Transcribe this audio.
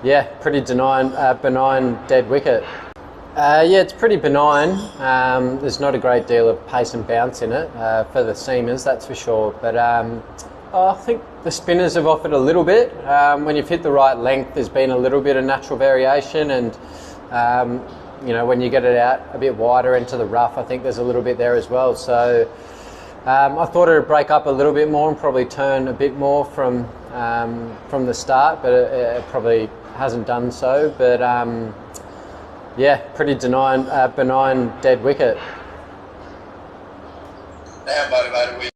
Yeah, pretty benign dead wicket. Yeah, it's pretty benign. There's not a great deal of pace and bounce in it for the seamers, that's for sure. But I think the spinners have offered a little bit. When you've hit the right length, there's been a little bit of natural variation, and when you get it out a bit wider into the rough, I think there's a little bit there as well. So I thought it would break up a little bit more and probably turn a bit more from the start, but it probably hasn't done so. But yeah, pretty benign dead wicket. They are motivated.